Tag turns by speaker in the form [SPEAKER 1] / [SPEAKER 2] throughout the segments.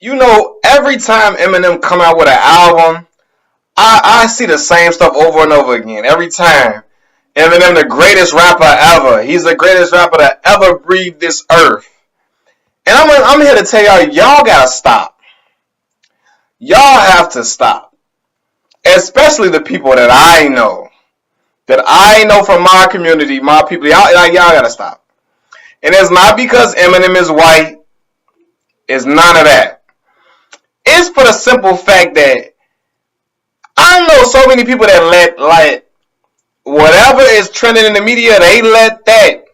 [SPEAKER 1] every time Eminem come out with an album, I see the same stuff over and over again. Every time. Eminem, the greatest rapper ever. He's the greatest rapper that ever breathed this earth. And I'm here to tell y'all gotta stop. Y'all have to stop. Especially the people that I know. That I know from my community, my people. Y'all gotta stop. And it's not because Eminem is white. It's none of that. It's for the simple fact that I know so many people that let whatever is trending in the media, they let that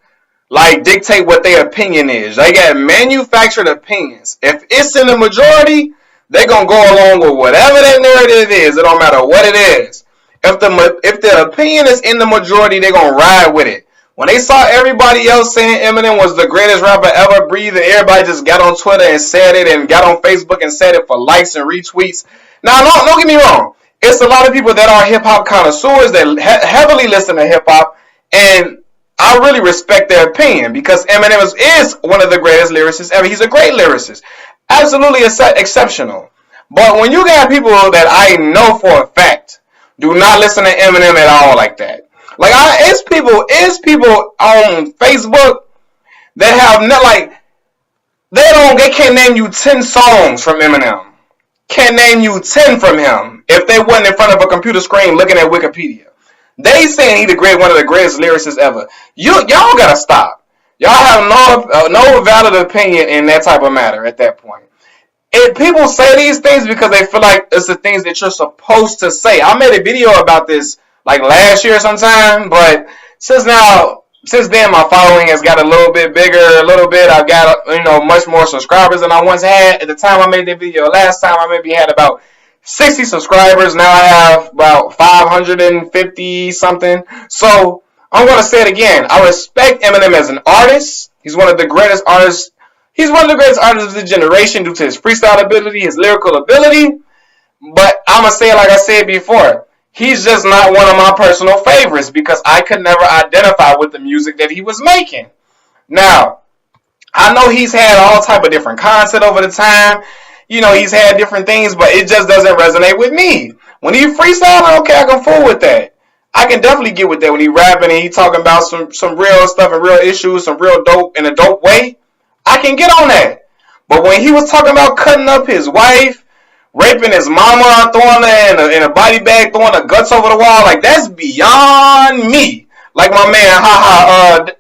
[SPEAKER 1] dictate what their opinion is. They got manufactured opinions. If it's in the majority, they're gonna go along with whatever that narrative is. It don't matter what it is. If the opinion is in the majority, they're gonna ride with it. When they saw everybody else saying Eminem was the greatest rapper ever breathed, and everybody just got on Twitter and said it, and got on Facebook and said it for likes and retweets. Now, don't get me wrong. It's a lot of people that are hip-hop connoisseurs that heavily listen to hip-hop, and I really respect their opinion because Eminem is one of the greatest lyricists ever. He's a great lyricist. Absolutely exceptional. But when you got people that I know for a fact do not listen to Eminem at all like that. It's people on Facebook that have not, they can't name you 10 songs from Eminem. Can't name you 10 from him if they wasn't in front of a computer screen looking at Wikipedia. They saying he's one of the greatest lyricists ever. Y'all gotta stop. Y'all have no valid opinion in that type of matter at that point. If people say these things because they feel like it's the things that you're supposed to say. I made a video about this last year sometime, but since then my following has got a little bit bigger, I've got much more subscribers than I once had. At the time I made that video last time, I maybe had about 60 subscribers. Now I have about 550 something. So I'm going to say it again. I respect Eminem as an artist. He's one of the greatest artists. He's one of the greatest artists of the generation due to his freestyle ability, his lyrical ability. But I'm going to say it like I said before. He's just not one of my personal favorites because I could never identify with the music that he was making. Now, I know he's had all type of different content over the time. He's had different things, but it just doesn't resonate with me. When he freestyling, okay, I can fool with that. I can definitely get with that when he rapping and he talking about some real stuff and real issues, some real dope in a dope way. I can get on that. But when he was talking about cutting up his wife, raping his mama, throwing her in a body bag, throwing her guts over the wall, that's beyond me. Like my man,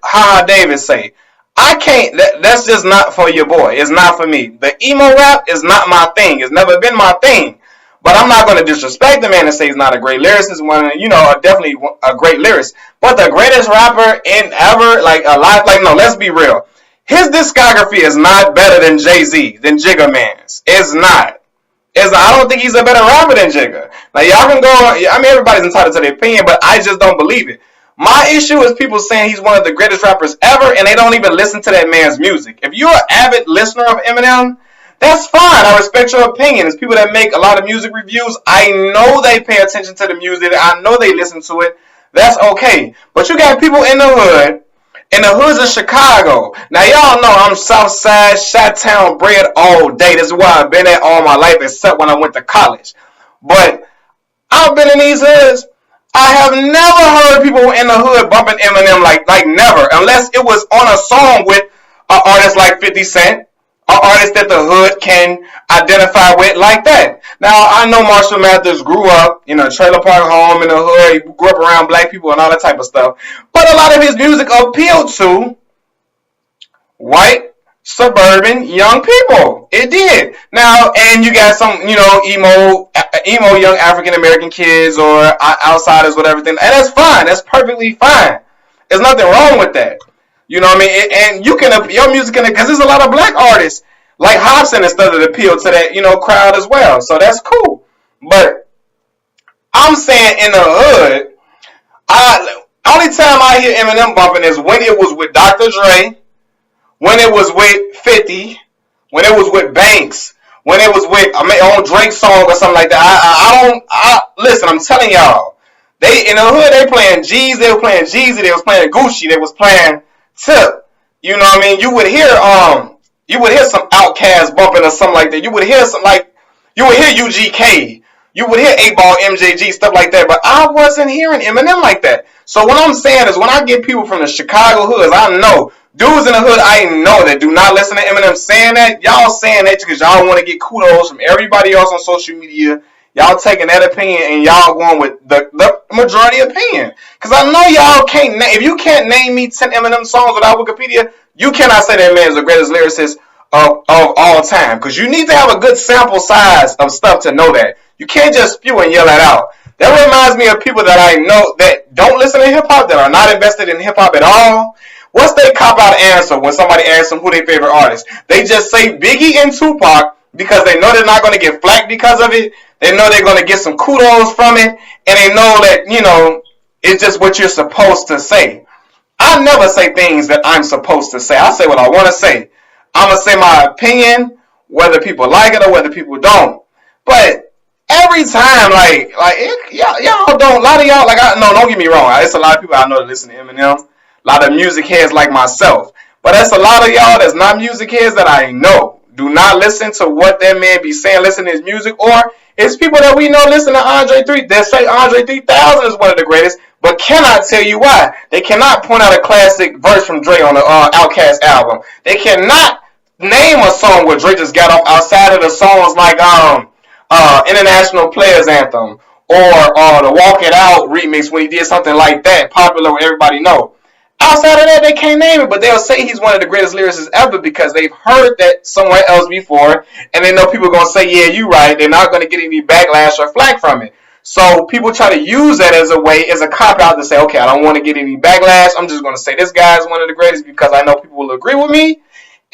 [SPEAKER 1] Ha David say. I can't, that's just not for your boy. It's not for me. The emo rap is not my thing. It's never been my thing. But I'm not going to disrespect the man and say he's not a great lyricist. Definitely a great lyricist. But the greatest rapper in ever, no, let's be real. His discography is not better than Jay-Z, than Jigga Man's. It's not. I don't think he's a better rapper than Jigga. Y'all can go, everybody's entitled to their opinion, but I just don't believe it. My issue is people saying he's one of the greatest rappers ever, and they don't even listen to that man's music. If you're an avid listener of Eminem, that's fine. I respect your opinion. It's people that make a lot of music reviews. I know they pay attention to the music. I know they listen to it. That's okay. But you got people in the hood, in the hoods of Chicago. Now, y'all know I'm Southside, Chi-Town bred all day. This is where I've been at all my life, except when I went to college. But I've been in these hoods. I have never heard people in the hood bumping Eminem like never, unless it was on a song with an artist like 50 Cent, an artist that the hood can identify with like that. Now, I know Marshall Mathers grew up in a trailer park home in the hood. He grew up around black people and all that type of stuff. But a lot of his music appealed to white, suburban, young people. It did. Now, and you got some, emo young African-American kids or outsiders, whatever. And that's fine. That's perfectly fine. There's nothing wrong with that. You know what I mean? And your music can, because there's a lot of black artists like Hobson and stuff that appeal to that, crowd as well. So that's cool. But I'm saying in the hood, only time I hear Eminem bumping is when it was with Dr. Dre, when it was with 50, when it was with Banks, when it was with on Drake song or something like that. Listen, I'm telling y'all, they in the hood they playing G's, they were playing Jeezy, they was playing Gucci, they was playing Tip. You know what I mean? You would hear You would hear some Outkast bumping or something like that. You would hear you would hear UGK. You would hear 8 Ball, MJG, stuff like that. But I wasn't hearing Eminem like that. So what I'm saying is when I get people from the Chicago hoods, I know dudes in the hood I know that do not listen to Eminem saying that. Y'all saying that because y'all want to get kudos from everybody else on social media. Y'all taking that opinion and y'all going with the majority opinion. Because I know y'all can't if you can't name me 10 Eminem songs without Wikipedia, you cannot say that man is the greatest lyricist of all time. Because you need to have a good sample size of stuff to know that. You can't just spew and yell that out. That reminds me of people that I know that don't listen to hip-hop, that are not invested in hip-hop at all. What's their cop-out answer when somebody asks them who their favorite artist? They just say Biggie and Tupac because they know they're not going to get flack because of it. They know they're going to get some kudos from it. And they know that, it's just what you're supposed to say. I never say things that I'm supposed to say. I say what I want to say. I'm going to say my opinion, whether people like it or whether people don't. But every time, y'all don't, a lot of y'all, don't get me wrong. It's a lot of people I know that listen to Eminem. A lot of music heads like myself. But that's a lot of y'all that's not music heads that I know. Do not listen to what that man be saying. Listen to his music. Or it's people that we know listen to Andre 3000 that say Andre 3000 is one of the greatest, but cannot tell you why. They cannot point out a classic verse from Dre on the Outkast album. They cannot name a song where Dre just got off outside of the songs like International Players Anthem or the Walk It Out remix when he did something like that, popular where everybody know. Outside of that, they can't name it, but they'll say he's one of the greatest lyricists ever because they've heard that somewhere else before, and they know people are going to say, yeah, you're right. They're not going to get any backlash or flack from it. So people try to use that as a cop-out to say, okay, I don't want to get any backlash. I'm just going to say this guy is one of the greatest because I know people will agree with me.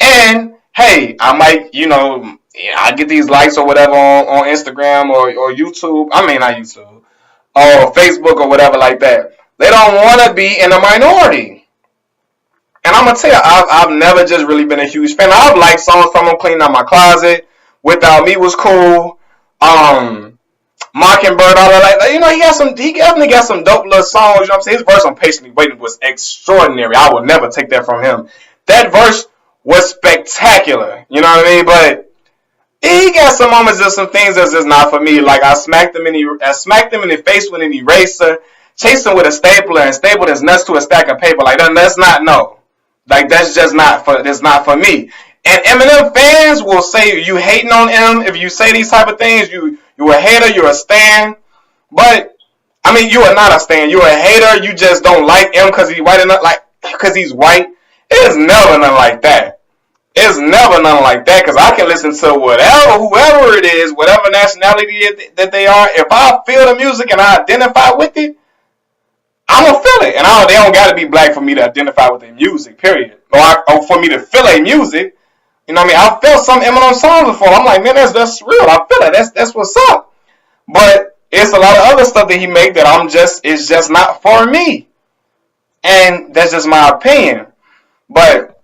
[SPEAKER 1] And, hey, I might, I get these likes or whatever on Instagram or YouTube. I mean, not YouTube. Or Facebook or whatever like that. They don't want to be in a minority. And I'm going to tell you, I've never just really been a huge fan. I've liked songs from him. Cleaning Out My Closet. Without Me was cool. Mockingbird, all that. He definitely got some dope little songs. You know what I'm saying? His verse on Patiently Waiting was extraordinary. I would never take that from him. That verse was spectacular. You know what I mean? But he got some moments and some things that's just not for me. Like I smacked him in the face with an eraser. Chased him with a stapler and stapled his nuts to a stack of paper. Like that's not no. Like that's just not for me. And Eminem fans will say you hating on him if you say these type of things. You a hater. You're a stan. But I mean, you are not a stan. You're a hater. You just don't like him because he's white enough. Like because he's white. It's never nothing like that. It's never nothing like that because I can listen to whoever it is, whatever nationality that they are. If I feel the music and I identify with it, I'm going to feel it. And they don't got to be black for me to identify with their music, period. Or for me to feel their music. You know what I mean? I felt some Eminem songs before. I'm like, man, that's real. I feel it. That's what's up. But it's a lot of other stuff that he make that it's just not for me. And that's just my opinion. But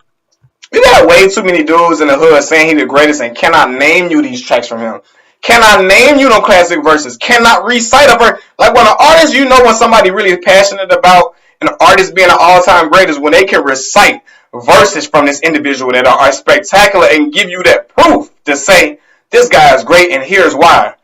[SPEAKER 1] we got way too many dudes in the hood saying he's the greatest and cannot name you these tracks from him. Cannot name you no classic verses. Cannot recite a verse. Like when an artist, when somebody really passionate about an artist being an all-time greatest, when they can recite verses from this individual that are spectacular and give you that proof to say this guy is great and here's why.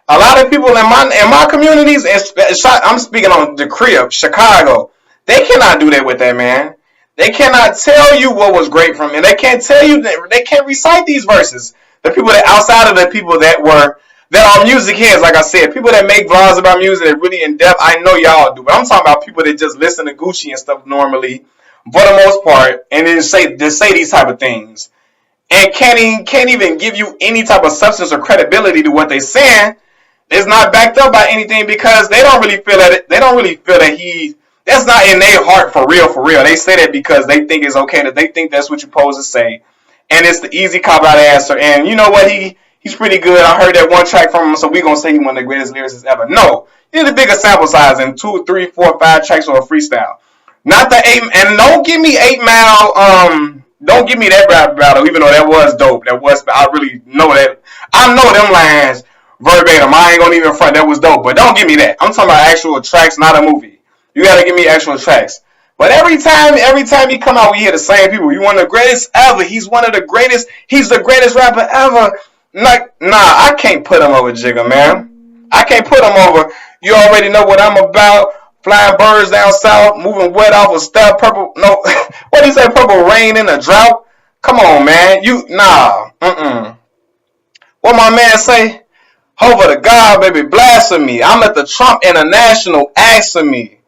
[SPEAKER 1] A lot of people in my communities, I'm speaking on the crib, Chicago, they cannot do that with that man. They cannot tell you what was great from him. They can't tell you that they can't recite these verses. The people that outside of the people that are music heads, like I said, people that make vlogs about music that really in depth, I know y'all do. But I'm talking about people that just listen to Gucci and stuff normally, for the most part, and then say these type of things, and can't even give you any type of substance or credibility to what they're saying. It's not backed up by anything because they don't really feel that. They don't really feel that that's not in their heart for real. They say that because they think it's okay, that they think that's what you're supposed to say. And it's the easy cop-out answer. And you know what? He's pretty good. I heard that one track from him, so we're going to say he's one of the greatest lyricists ever. No. You need a bigger sample size and 2, 3, 4, 5 tracks on a freestyle. Not the 8, and don't give me 8 Mile, don't give me that rap battle, even though that was dope. I really know that. I know them lines verbatim. I ain't going to even front. That was dope. But don't give me that. I'm talking about actual tracks, not a movie. You got to give me actual tracks. But every time he come out, we hear the same people. He's one of the greatest ever. He's one of the greatest. He's the greatest rapper ever. Like, nah, I can't put him over Jigga, man. I can't put him over. You already know what I'm about. Flying birds down south, moving wet off a step, purple. No, what do you say? Purple rain in a drought. Come on, man. What my man say? Over to God, baby, blasphemy. I'm at the Trump International asking me.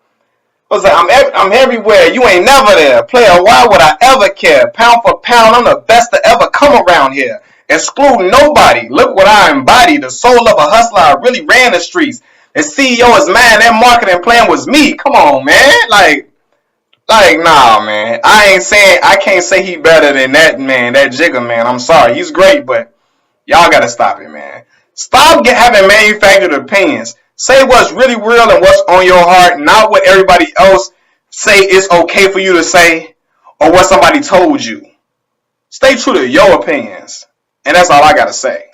[SPEAKER 1] I was like, I'm everywhere. You ain't never there. Player, why would I ever care? Pound for pound, I'm the best to ever come around here. Excluding nobody. Look what I embody. The soul of a hustler. I really ran the streets. The CEO is mine. That marketing plan was me. Come on, man. Nah, man. I can't say he better than that man, that Jigga man. I'm sorry. He's great, but y'all gotta stop it, man. Stop having manufactured opinions. Say what's really real and what's on your heart, not what everybody else say is okay for you to say or what somebody told you. Stay true to your opinions. And that's all I gotta say.